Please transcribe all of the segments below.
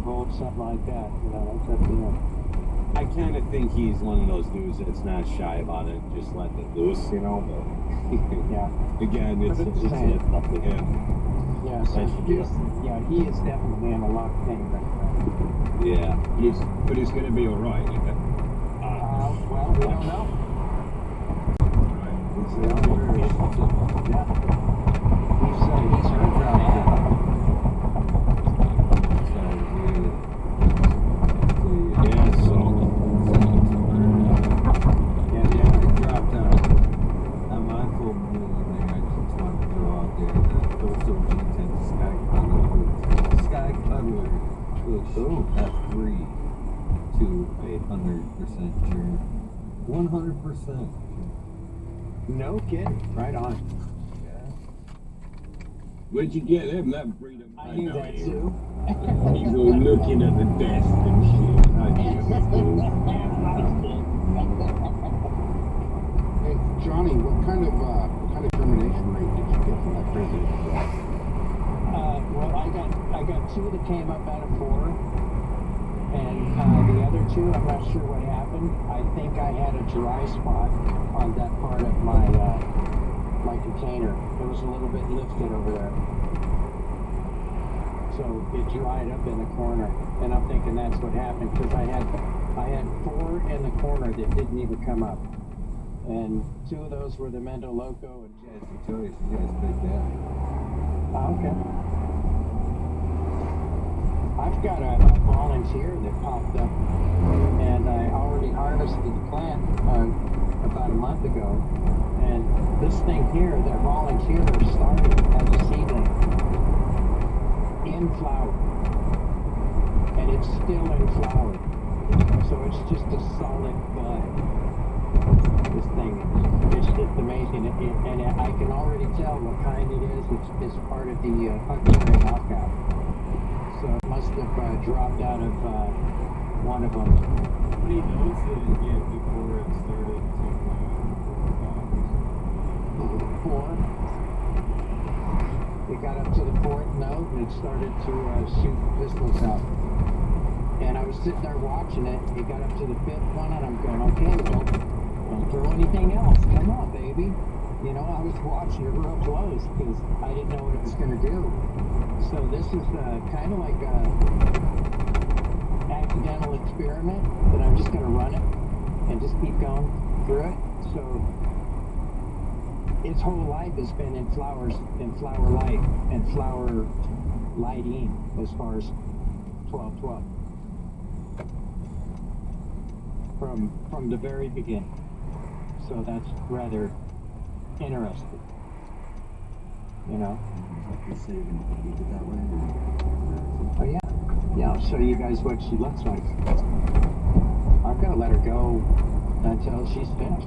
bolt, something like that. You know, that's up to him. I kind of think he's one of those dudes that's not shy about it, just letting it loose, you know. But Yeah. again, it's up to him. Yeah, so he is definitely in a lot of pain right now. Yeah, but he's going to be all right. Well, we don't know. He's hurt right now. F3 to 100% turn. 100%. No kidding. Right on. Yeah. Where'd you get him? That breed of I knew that too. He's all looking at the desk and shit. I knew this dude. Hey, Johnny, what kind of termination rate did you get from that prison? Well, I got two that came up out of 4, and the other two, I'm not sure what happened. I think I had a dry spot on that part of my my container. It was a little bit lifted over there, so it dried up in the corner. And I'm thinking that's what happened because I had 4 in the corner that didn't even come up, and 2 of those were the Mendo Loco and Jazzy choice. You guys picked that. Okay. I've got a volunteer that popped up, and I already harvested the plant about a month ago. And this thing here, that volunteer started as a seedling in flower, and it's still in flower. So it's just a solid bud. This thing is just amazing, and I can already tell what kind it is. It's part of the Huckleberry knockout. So it must have dropped out of one of them. How many notes did it get before it started to 4. It got up to the 4th note and it started to shoot pistols out. And I was sitting there watching it. It got up to the 5th one and I'm going, okay, don't throw anything else. Come on, baby. You know, I was watching it real close because I didn't know what it was going to do. So this is kind of like a accidental experiment that I'm just going to run it and just keep going through it. So its whole life has been in flowers, in flower light and flower lighting as far as 12/12 from the very beginning. So that's rather interesting, you know. Oh yeah, I'll show you guys what she looks like. I'm gonna let her go until she's finished.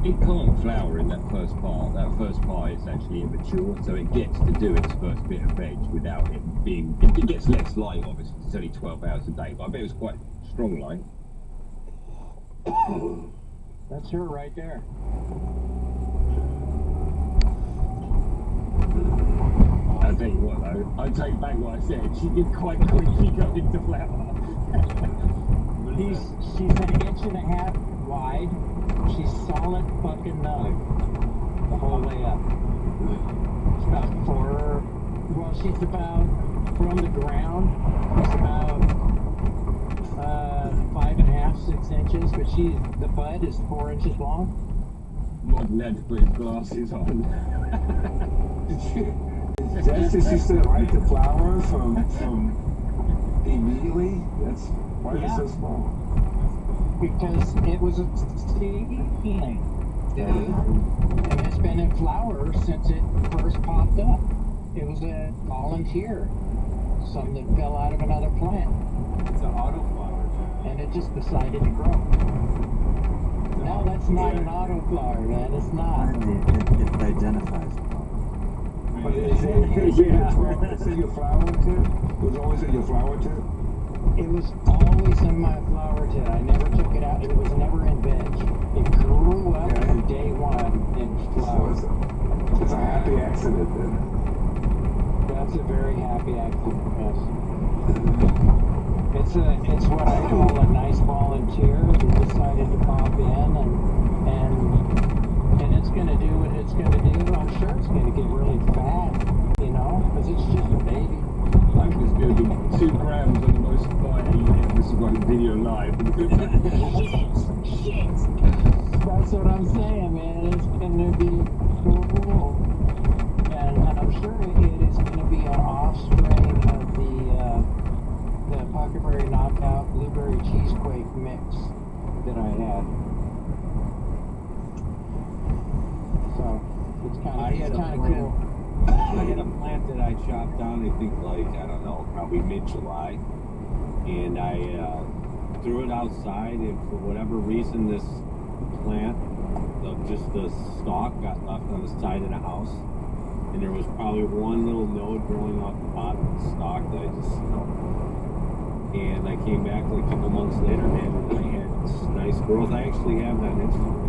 It can't flower in that first part. That first part is actually immature, so it gets to do its first bit of veg without it being. It gets less light, obviously. It's only 12 hours a day, but I bet it was quite strong light. That's her right there. I'll tell you what though, I take back what I said. She did quite quickly go into flower. She's an 1.5 inches wide. She's solid fucking nug the whole way up. It's about 4. Well, she's about from the ground. It's about 5.5, 6 inches, but the bud is 4 inches long. Modern had to put his glasses on. That's just you said right to flower from immediately. That's why is it so small? Because it was a seedling, and it's been in flower since it first popped up. It was a volunteer, some that fell out of another plant. It's an autoflower. And it just decided to grow. No, that's not an autoflower, man. It's not. It identifies. But is it in your flower tip? It was always in your flower tip? It was always in my flower tip. I never took it out. It was never in veg. It grew up from day one in flower. So it's a happy accident then. Yeah. That's a very happy accident, yes. It's what I call a nice volunteer who decided to pop in and it's gonna do what it's gonna do. I'm sure it's gonna get really fat, you know, because it's just a baby. Life is going to be 2 grams on the most fire unit. This is like video live. Shit! That's what I'm saying, man. It's gonna be cool. And I'm sure it is gonna be an offspring of the Puckerberry Knockout Blueberry Cheesequake mix that I had. So it's kind of cool. I had a plant that I chopped down, I think like, I don't know, probably mid-July. And I threw it outside, and for whatever reason, this plant, just the stalk got left on the side of the house. And there was probably one little node growing off the bottom of the stalk that I just, and I came back like a couple months later, man, and I had this nice growth. I actually have that instrument.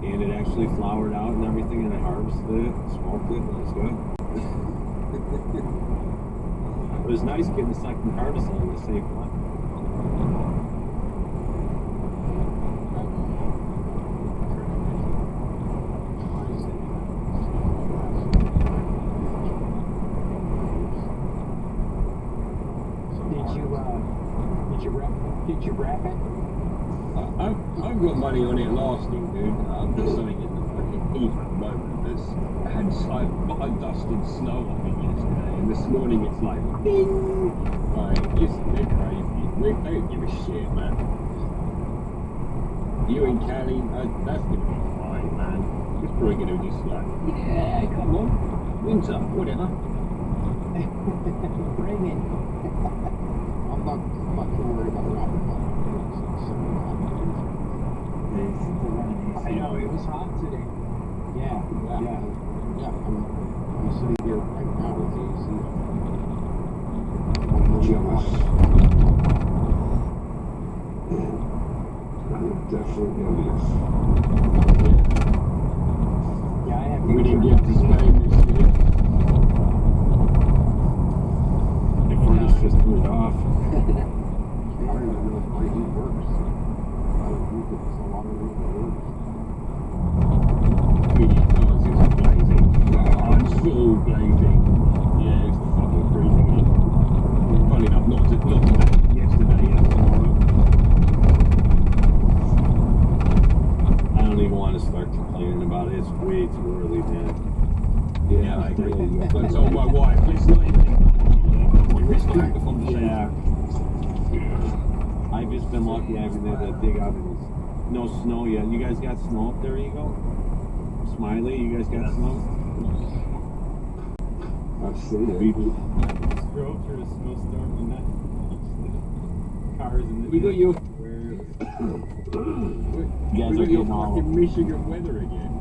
And it actually flowered out and everything, and I harvested it, smoked it, and it was good. It was nice getting the second harvest on the same plant. Did you wrap it? I've got money on it lasting, dude. I'm just something in the fucking heat at the moment. I dusted snow off it yesterday, and this morning it's like, ding! Like, they're crazy. They don't give a shit, man. You and Cali, that's gonna be fine, man. It's probably gonna just like, yeah, come on, winter, whatever. Bring it. I'm not too worried about dropping money. I know, it was hot today. Yeah. I'm sitting here right now with the AC. I'm definitely envious. Yeah, I have. We didn't get to Spain this year. The furnace just turned off. Starting to really my heat works. I would use it so long as it works. Really does, it's blazing. I'm full blazing. Yeah, it's fucking freezing up. Funny enough, not today, yesterday and tomorrow. I don't even want to start complaining about it. It's way too early, man. Yeah, I agree. I told my wife, let's not even restart the conversation. Yeah. I've just been lucky having that dig out and no snow yet. You guys got snow up there, Eagle? Smiley, you guys got snow? I've seen it. Drove through a snowstorm and that cars in the We got your You guys are getting all fucking Michigan weather again.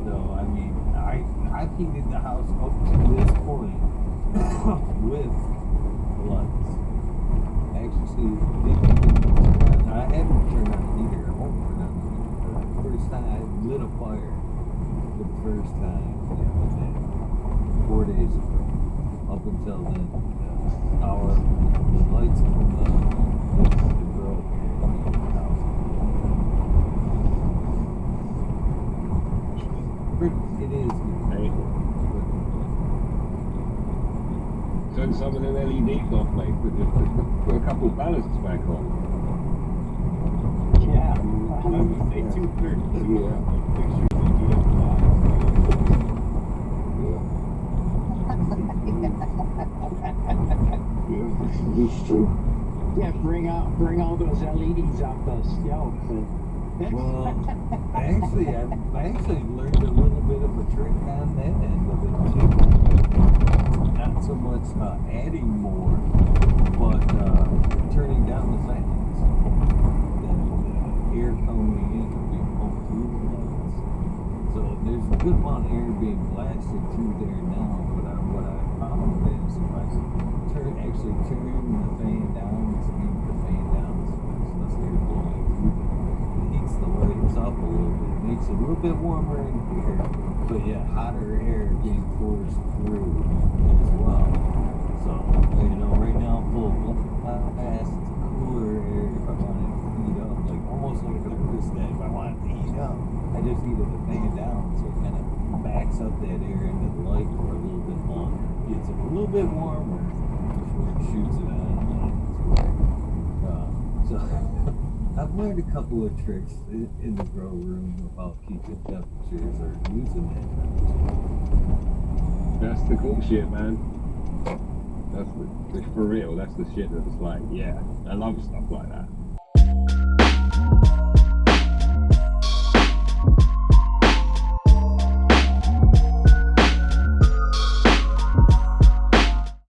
though. I mean, I heated the house up to this point with floods. Actually, I hadn't turned on the heater. I won't turn on the heater. The first time I lit a fire, for the first time, was that 4 days ago. Up until then, the lights from the broke in the house. It is good. Hey. Turn some of the LEDs off, mate. Put a couple of ballasts back on. Yeah. I would say 230. Yeah. Pictures they do of Yeah, it's true. Yeah, bring all those LEDs out the stove. Well, I actually learned a little bit of a trick on that end of it too. Not so much adding more, but turning down the fans. The air coming in and being pumped through the fans. So there's a good amount of air being blasted through there now. But what I found is if I actually turn the fan down, speed the fan down, so there's less air blowing through there. Heats the lights up up a little bit. It makes it a little bit warmer in here, but yeah, hotter air being forced through as well. So, you know, right now I'm full of blast, cooler air if I want it to heat up, like almost like a this day if I want it to heat up. I just needed to fan it down so it kind of backs up that air into the light for a little bit longer. Gets it a little bit warmer before it shoots it on. So I've learned a couple of tricks in the grow room about keeping temperatures or using that temperature. That's the cool shit, man. That's for real. That's the shit that's like, yeah, I love stuff like that.